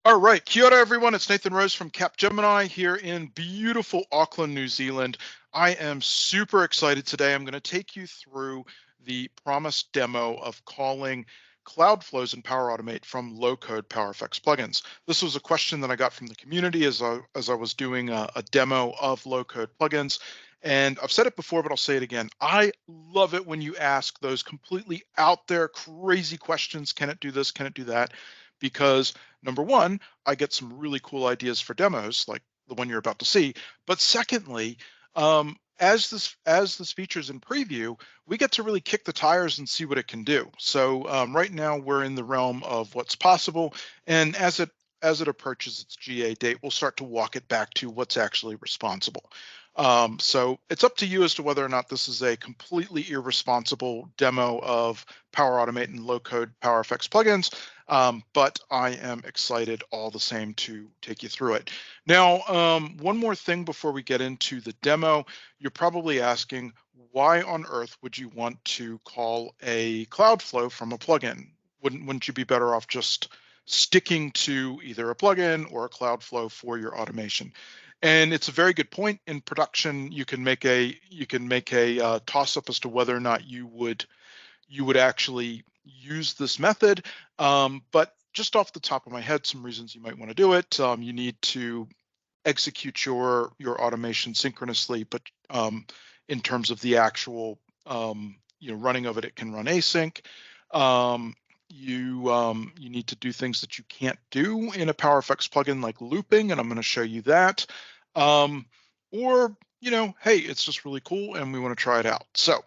All right, kia ora everyone, it's Nathan Rose from Cap Gemini here in beautiful Auckland, New Zealand. I am super excited today. I'm going to take you through the promised demo of calling Cloud Flows in Power Automate from low-code PowerFX plugins. This was a question that I got from the community as I was doing a demo of low-code plugins. And I've said it before, but I'll say it again. I love it when you ask those completely out there, crazy questions. Can it do this? Can it do that? Because number one, I get some really cool ideas for demos like the one you're about to see. But secondly, as this feature's in preview, we get to really kick the tires and see what it can do. So right now we're in the realm of what's possible, and as it approaches its GA date, we'll start to walk it back to what's actually responsible. So it's up to you as to whether or not this is a completely irresponsible demo of Power Automate and low-code PowerFX plugins, but I am excited all the same to take you through it. Now, one more thing before we get into the demo, you're probably asking, why on earth would you want to call a Cloudflow from a plugin? Wouldn't you be better off just sticking to either a plugin or a Cloudflow for your automation? And it's a very good point. In production, you can make a toss up as to whether or not you would actually use this method. But just off the top of my head, some reasons you might want to do it. You need to execute your automation synchronously, but in terms of the actual running of it, it can run async. You need to do things that you can't do in a PowerFX plugin like looping, and I'm going to show you that. Or hey, it's just really cool and we want to try it out. So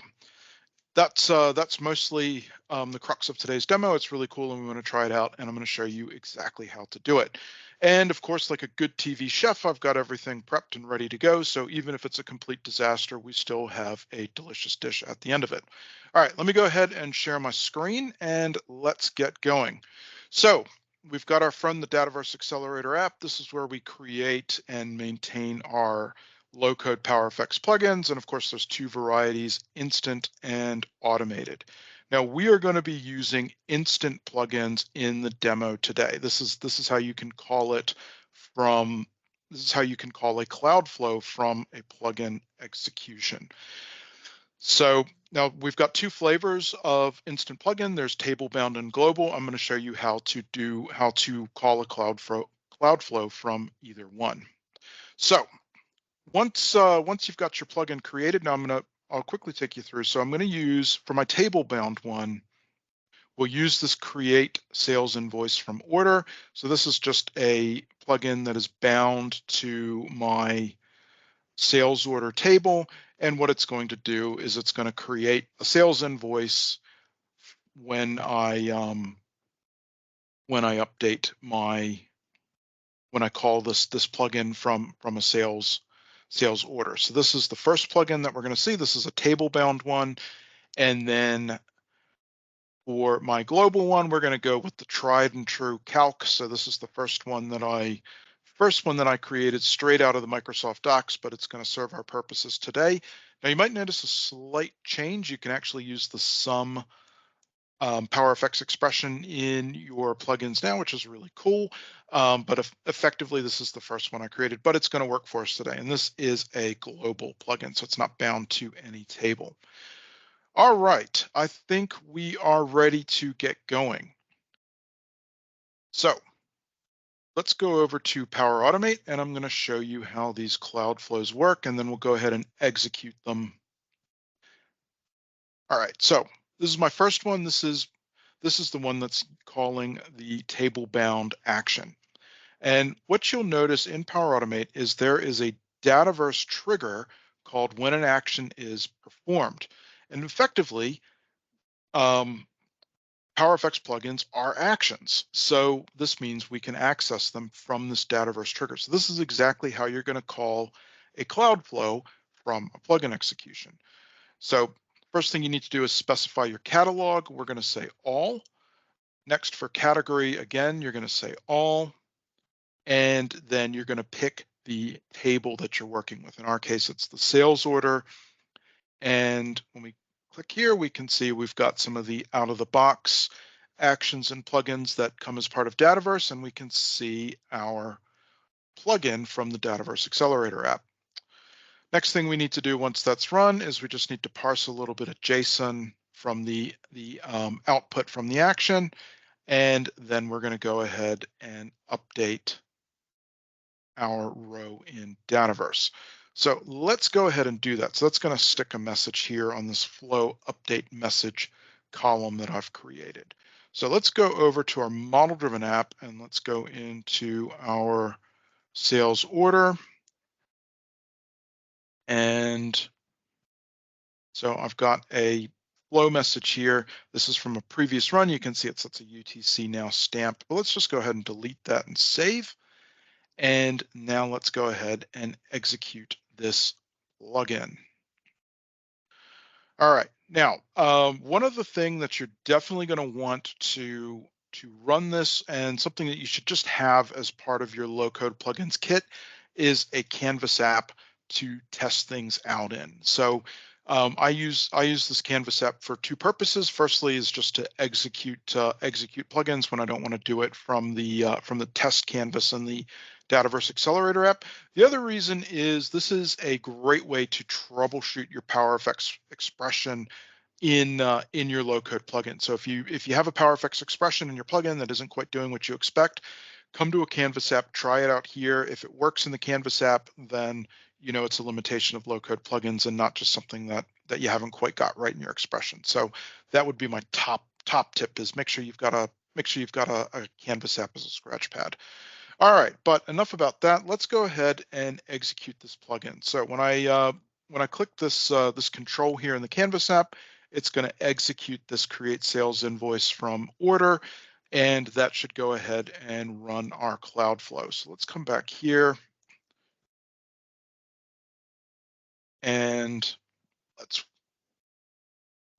that's mostly the crux of today's demo. It's really cool and we want to try it out, and I'm going to show you exactly how to do it. And of course, like a good TV chef, I've got everything prepped and ready to go. So even if it's a complete disaster, we still have a delicious dish at the end of it. All right, let me go ahead and share my screen and let's get going. So we've got our friend, the Dataverse Accelerator App. This is where we create and maintain our low-code PowerFX plugins, and of course there's two varieties, instant and automated. Now we are going to be using instant plugins in the demo today. This is how you can call it from, this is how you can call a Cloudflow from a plugin execution. So now we've got two flavors of instant plugin. There's table bound and global. I'm going to show you how to call a Cloudflow from either one. So once you've got your plugin created, now I'll quickly take you through. So I'm going to use, for my table bound one, we'll use this create sales invoice from order. So this is just a plugin that is bound to my sales order table. And what it's going to do is it's going to create a sales invoice when I update when I call this plugin from a sales order. So this is the first plugin that we're going to see. This is a table bound one. And then for my global one, we're going to go with the tried and true calc. So this is the first one that I created straight out of the Microsoft Docs, but it's going to serve our purposes today. Now you might notice a slight change. You can actually use the sum PowerFX expression in your plugins now, which is really cool. But effectively, this is the first one I created, but it's going to work for us today. And this is a global plugin, so it's not bound to any table. All right, I think we are ready to get going. So let's go over to Power Automate, and I'm going to show you how these cloud flows work, and then we'll go ahead and execute them. All right, so this is my first one. This is the one that's calling the table bound action. And what you'll notice in Power Automate is there is a Dataverse trigger called when an action is performed. And effectively, PowerFX plugins are actions. So this means we can access them from this Dataverse trigger. So this is exactly how you're going to call a Cloudflow from a plugin execution. So first thing you need to do is specify your catalog. We're going to say all. Next, for category, again, you're going to say all, and then you're going to pick the table that you're working with. In our case, it's the sales order. And when we click here, we can see we've got some of the out of the box actions and plugins that come as part of Dataverse, and we can see our plugin from the Dataverse Accelerator app. Next thing we need to do once that's run is we just need to parse a little bit of JSON from the output from the action, and then we're going to go ahead and update our row in Dataverse. So let's go ahead and do that. So that's going to stick a message here on this flow update message column that I've created. So let's go over to our model driven app and let's go into our sales order. And so I've got a flow message here. This is from a previous run. You can see it's a UTC now stamped, but let's just go ahead and delete that and save. And now let's go ahead and execute this plugin. All right, now one other thing that you're definitely going to want to run this, and something that you should just have as part of your low-code plugins kit, is a Canvas app to test things out in. So I use this Canvas app for two purposes. Firstly, is just to execute plugins when I don't want to do it from the test canvas and the Dataverse Accelerator app. The other reason is this is a great way to troubleshoot your PowerFX expression in your low-code plugin. So if you have a PowerFX expression in your plugin that isn't quite doing what you expect, come to a Canvas app, try it out here. If it works in the Canvas app, then you know it's a limitation of low-code plugins and not just something that you haven't quite got right in your expression. So that would be my top tip: is make sure you've got a Canvas app as a scratch pad. All right, but enough about that. Let's go ahead and execute this plugin. So when I click this this control here in the Canvas app, it's going to execute this create sales invoice from order, and that should go ahead and run our Cloudflow. So let's come back here and let's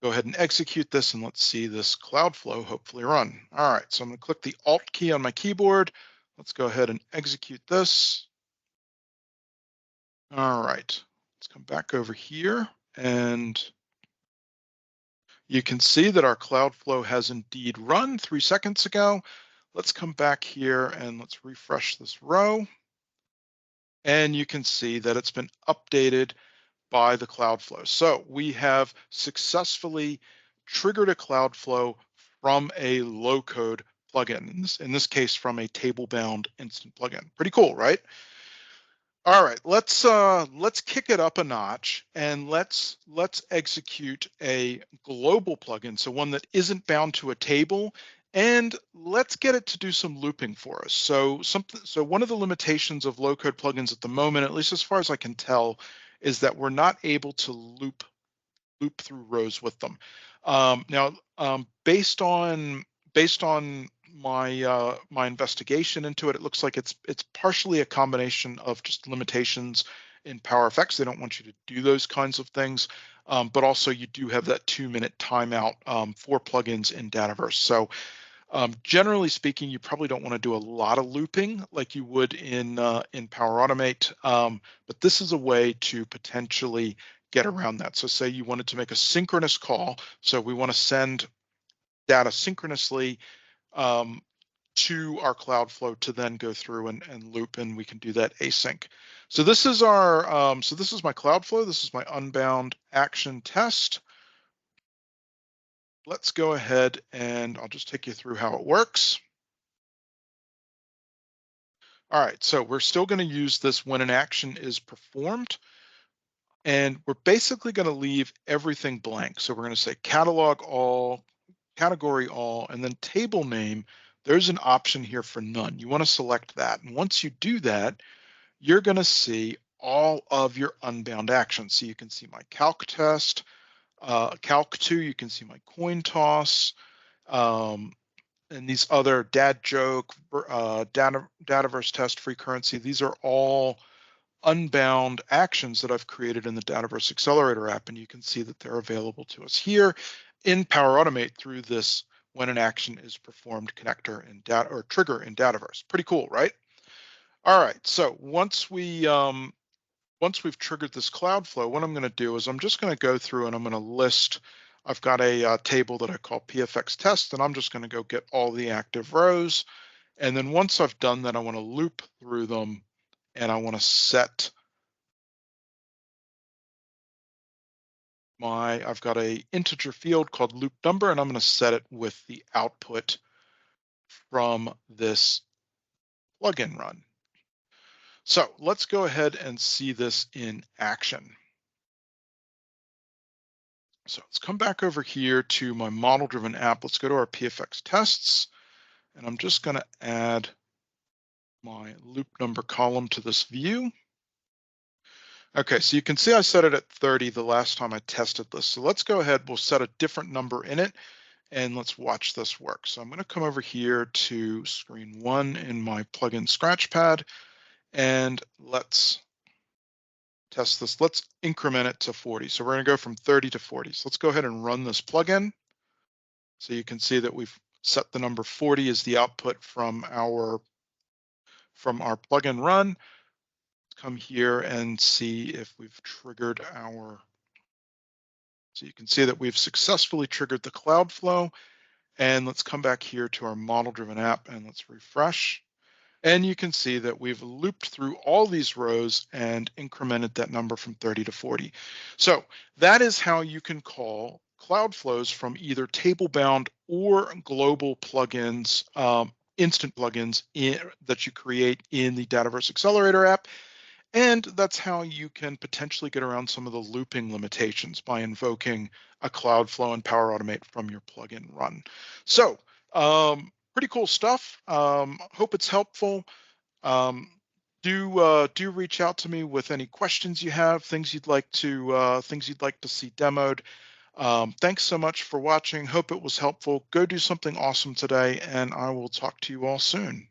go ahead and execute this, and let's see this Cloudflow hopefully run. All right, so I'm going to click the Alt key on my keyboard. Let's go ahead and execute this. All right, let's come back over here, and you can see that our Cloudflow has indeed run 3 seconds ago. Let's come back here and let's refresh this row. And you can see that it's been updated by the Cloudflow. So we have successfully triggered a Cloudflow from a low-code plugin, in this case from a table-bound instant plugin. Pretty cool, right? All right, let's kick it up a notch and let's execute a global plugin, so one that isn't bound to a table, and let's get it to do some looping for us. So one of the limitations of low-code plugins at the moment, at least as far as I can tell, is that we're not able to loop through rows with them. Now, based on my investigation into it, it looks like it's partially a combination of just limitations in PowerFX. They don't want you to do those kinds of things, but also you do have that 2-minute timeout for plugins in Dataverse. So generally speaking, you probably don't want to do a lot of looping like you would in Power Automate, but this is a way to potentially get around that. So say you wanted to make a synchronous call, so we want to send data synchronously to our Cloudflow to then go through and loop, and we can do that async. So this is our this is my Cloudflow. This is my unbound action test. Let's go ahead and I'll just take you through how it works. All right, so we're still going to use this when an action is performed, and we're basically going to leave everything blank. So we're going to say catalog all, category all, and then table name. There's an option here for none. You want to select that. And once you do that, you're going to see all of your unbound actions. So you can see my calc test, calc 2, you can see my coin toss, and these other dad joke, Dataverse test, free currency. These are all unbound actions that I've created in the Dataverse Accelerator app, and you can see that they're available to us here in Power Automate through this when an action is performed connector in data or trigger in Dataverse. Pretty cool, right? All right, so once we've triggered this Cloudflow, what I'm going to do is I'm just going to go through and I'm going to list I've got a table that I call PFX test, and I'm just going to go get all the active rows. And then once I've done that, I want to loop through them, and I want to set I've got a integer field called loop number, and I'm going to set it with the output from this plugin run. So let's go ahead and see this in action. So let's come back over here to my model-driven app. Let's go to our PFX tests, and I'm just going to add my loop number column to this view. Okay, so you can see I set it at 30 the last time I tested this. So let's go ahead, we'll set a different number in it, and let's watch this work. So I'm going to come over here to screen 1 in my plugin Scratchpad, and let's test this. Let's increment it to 40. So we're going to go from 30 to 40. So let's go ahead and run this plugin. So you can see that we've set the number 40 as the output from our plugin run. Come here and see if we've triggered so you can see that we've successfully triggered the Cloudflow. And let's come back here to our model-driven app and let's refresh. And you can see that we've looped through all these rows and incremented that number from 30 to 40. So that is how you can call Cloudflows from either table-bound or global plugins, instant plugins that you create in the Dataverse Accelerator app. And that's how you can potentially get around some of the looping limitations by invoking a Cloudflow and Power Automate from your plugin run. So pretty cool stuff. Hope it's helpful. Um, do reach out to me with any questions you have, things you'd like to see demoed. Thanks so much for watching. Hope it was helpful. Go do something awesome today, and I will talk to you all soon.